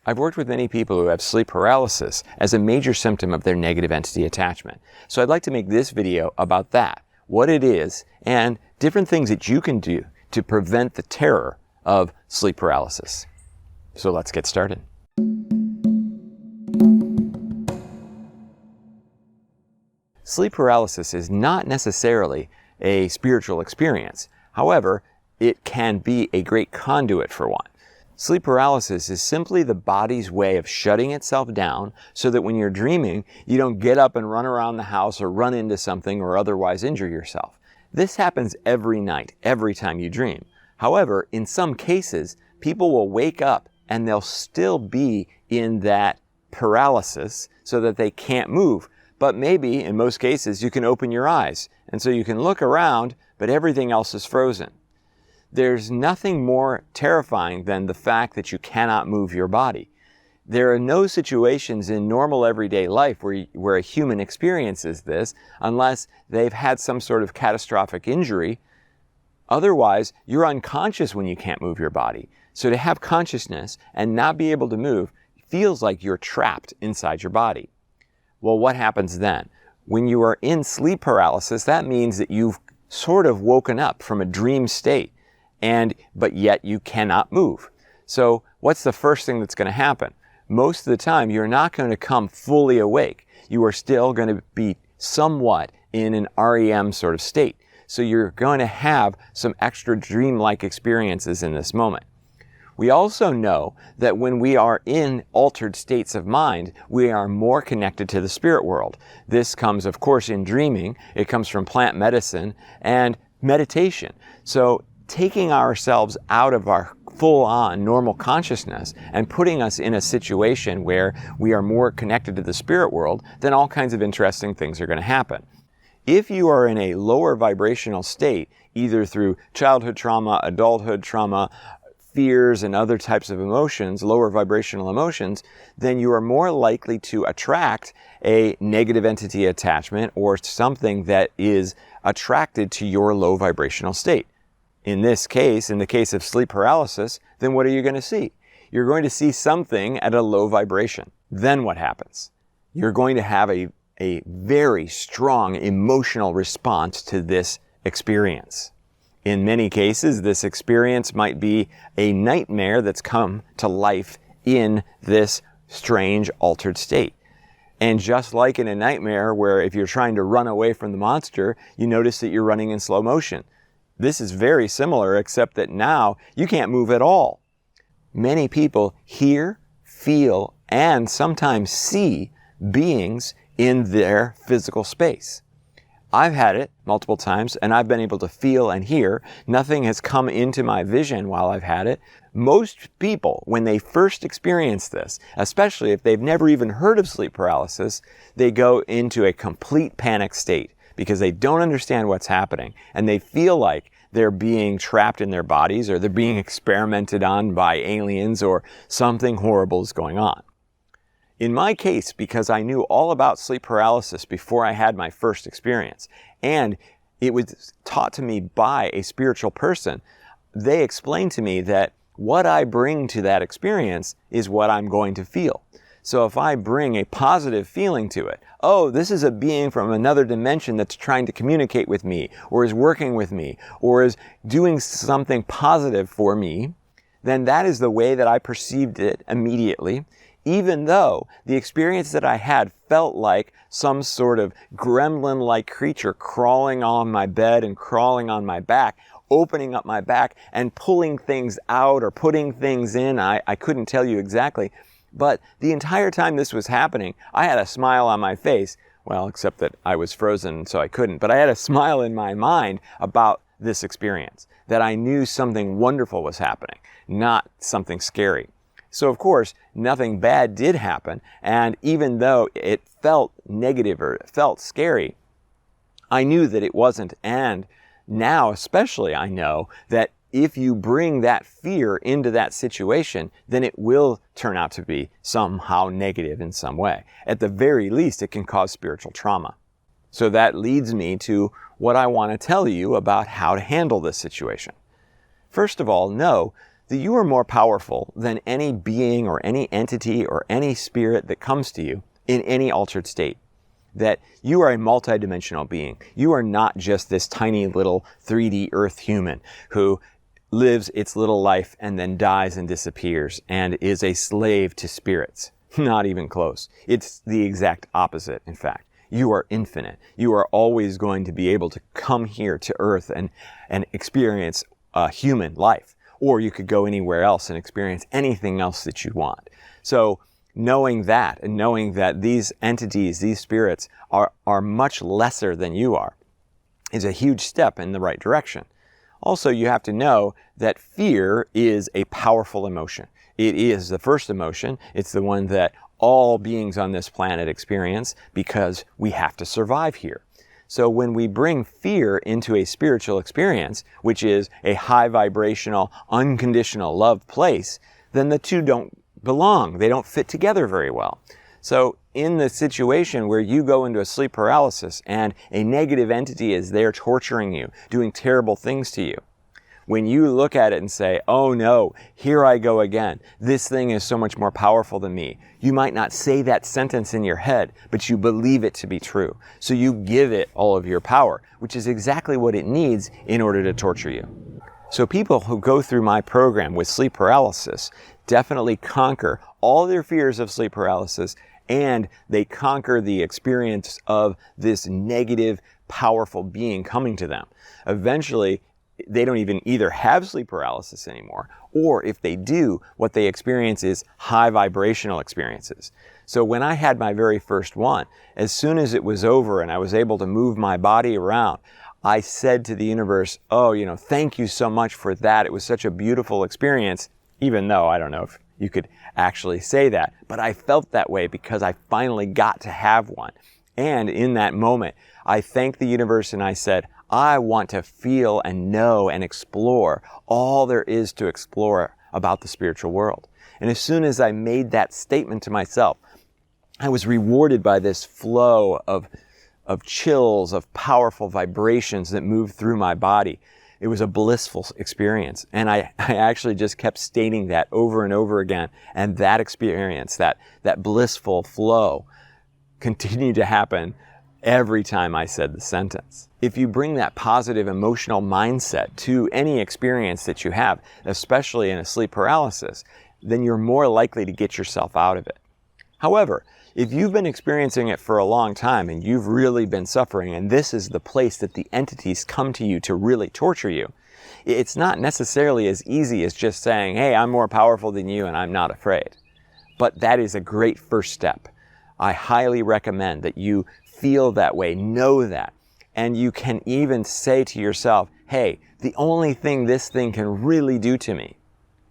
I've worked with many people who have sleep paralysis as a major symptom of their negative entity attachment. So I'd like to make this video about that, what it is, and different things that you can do to prevent the terror of sleep paralysis. So let's get started. Sleep paralysis is not necessarily a spiritual experience. However, it can be a great conduit for one. Sleep paralysis is simply the body's way of shutting itself down so that when you're dreaming, you don't get up and run around the house or run into something or otherwise injure yourself. This happens every night, every time you dream. However, in some cases, people will wake up and they'll still be in that paralysis so that they can't move. But maybe, in most cases, you can open your eyes, and so you can look around, but everything else is frozen. There's nothing more terrifying than the fact that you cannot move your body. There are no situations in normal everyday life where a human experiences this unless they've had some sort of catastrophic injury. Otherwise, you're unconscious when you can't move your body. So to have consciousness and not be able to move feels like you're trapped inside your body. Well, what happens then? When you are in sleep paralysis, that means that you've sort of woken up from a dream state. But yet you cannot move. So what's the first thing that's going to happen? Most of the time, you're not going to come fully awake. You are still going to be somewhat in an REM sort of state. So you're going to have some extra dreamlike experiences in this moment. We also know that when we are in altered states of mind, we are more connected to the spirit world. This comes, of course, in dreaming. It comes from plant medicine and meditation. So taking ourselves out of our full-on normal consciousness and putting us in a situation where we are more connected to the spirit world, then all kinds of interesting things are going to happen. If you are in a lower vibrational state, either through childhood trauma, adulthood trauma, fears and other types of emotions, lower vibrational emotions, then you are more likely to attract a negative entity attachment or something that is attracted to your low vibrational state. In this case, in the case of sleep paralysis, then what are you going to see? You're going to see something at a low vibration. Then what happens? You're going to have a very strong emotional response to this experience. In many cases, this experience might be a nightmare that's come to life in this strange altered state. And just like in a nightmare where if you're trying to run away from the monster, you notice that you're running in slow motion. This is very similar, except that now you can't move at all. Many people hear, feel, and sometimes see beings in their physical space. I've had it multiple times, and I've been able to feel and hear. Nothing has come into my vision while I've had it. Most people, when they first experience this, especially if they've never even heard of sleep paralysis, they go into a complete panic state because they don't understand what's happening, and they feel like they're being trapped in their bodies or they're being experimented on by aliens or something horrible is going on. In my case, because I knew all about sleep paralysis before I had my first experience, and it was taught to me by a spiritual person, they explained to me that what I bring to that experience is what I'm going to feel. So if I bring a positive feeling to it, oh, this is a being from another dimension that's trying to communicate with me, or is working with me, or is doing something positive for me, then that is the way that I perceived it immediately, even though the experience that I had felt like some sort of gremlin-like creature crawling on my bed and crawling on my back, opening up my back and pulling things out or putting things in. I couldn't tell you exactly. But the entire time this was happening, I had a smile on my face. Well, except that I was frozen, so I couldn't. But I had a smile in my mind about this experience, that I knew something wonderful was happening, not something scary. So, of course, nothing bad did happen. And even though it felt negative or it felt scary, I knew that it wasn't. And now, especially, I know that if you bring that fear into that situation, then it will turn out to be somehow negative in some way. At the very least, it can cause spiritual trauma. So that leads me to what I want to tell you about how to handle this situation. First of all, know that you are more powerful than any being or any entity or any spirit that comes to you in any altered state. That you are a multidimensional being. You are not just this tiny little 3D Earth human who lives its little life and then dies and disappears and is a slave to spirits. Not even close. It's the exact opposite, in fact. You are infinite. You are always going to be able to come here to Earth and experience a human life. Or you could go anywhere else and experience anything else that you want. So knowing that and knowing that these entities, these spirits are much lesser than you are is a huge step in the right direction. Also, you have to know that fear is a powerful emotion. It is the first emotion. It's the one that all beings on this planet experience because we have to survive here. So when we bring fear into a spiritual experience, which is a high vibrational, unconditional love place, then the two don't belong. They don't fit together very well. So in the situation where you go into a sleep paralysis and a negative entity is there torturing you, doing terrible things to you, when you look at it and say, oh no, here I go again. This thing is so much more powerful than me. You might not say that sentence in your head, but you believe it to be true. So you give it all of your power, which is exactly what it needs in order to torture you. So people who go through my program with sleep paralysis definitely conquer all their fears of sleep paralysis, and they conquer the experience of this negative, powerful being coming to them. Eventually, they don't even either have sleep paralysis anymore, or if they do, what they experience is high vibrational experiences. So when I had my very first one, as soon as it was over and I was able to move my body around, I said to the universe, oh, thank you so much for that. It was such a beautiful experience, even though I don't know if you could actually say that, but I felt that way because I finally got to have one. And in that moment, I thanked the universe and I said, I want to feel and know and explore all there is to explore about the spiritual world. And as soon as I made that statement to myself, I was rewarded by this flow of chills, of powerful vibrations that moved through my body. It was a blissful experience. And I actually just kept stating that over and over again. And that experience, that blissful flow continued to happen every time I said the sentence. If you bring that positive emotional mindset to any experience that you have, especially in a sleep paralysis, then you're more likely to get yourself out of it. However, if you've been experiencing it for a long time and you've really been suffering, and this is the place that the entities come to you to really torture you, it's not necessarily as easy as just saying, hey, I'm more powerful than you and I'm not afraid. But that is a great first step. I highly recommend that you feel that way, know that. And you can even say to yourself, hey, the only thing this thing can really do to me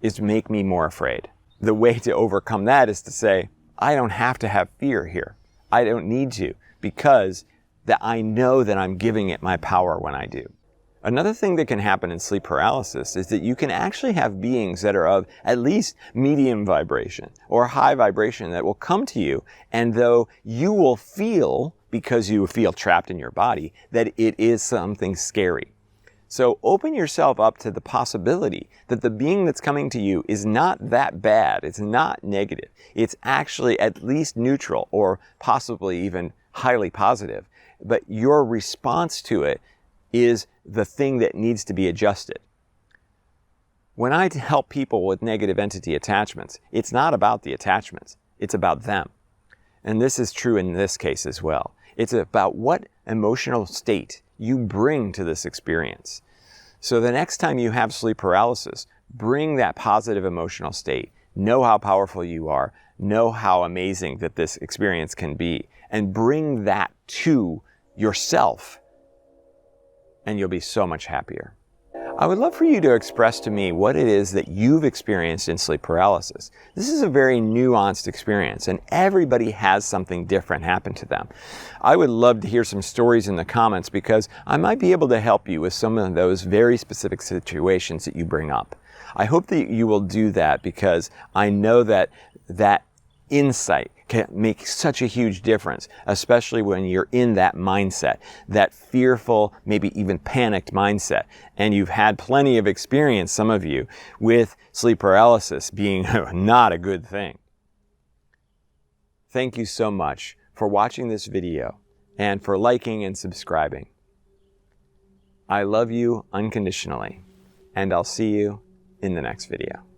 is make me more afraid. The way to overcome that is to say, I don't have to have fear here. I don't need to, because that I know that I'm giving it my power when I do. Another thing that can happen in sleep paralysis is that you can actually have beings that are of at least medium vibration or high vibration that will come to you, and though you will feel, because you feel trapped in your body, that it is something scary. So open yourself up to the possibility that the being that's coming to you is not that bad. It's not negative. It's actually at least neutral or possibly even highly positive. But your response to it is the thing that needs to be adjusted. When I help people with negative entity attachments, it's not about the attachments. It's about them. And this is true in this case as well. It's about what emotional state you bring to this experience. So the next time you have sleep paralysis, bring that positive emotional state. Know how powerful you are. Know how amazing that this experience can be. And bring that to yourself. And you'll be so much happier. I would love for you to express to me what it is that you've experienced in sleep paralysis. This is a very nuanced experience, and everybody has something different happen to them. I would love to hear some stories in the comments, because I might be able to help you with some of those very specific situations that you bring up. I hope that you will do that, because I know that insight can make such a huge difference, especially when you're in that mindset, that fearful, maybe even panicked mindset. And you've had plenty of experience, some of you, with sleep paralysis being not a good thing. Thank you so much for watching this video and for liking and subscribing. I love you unconditionally, and I'll see you in the next video.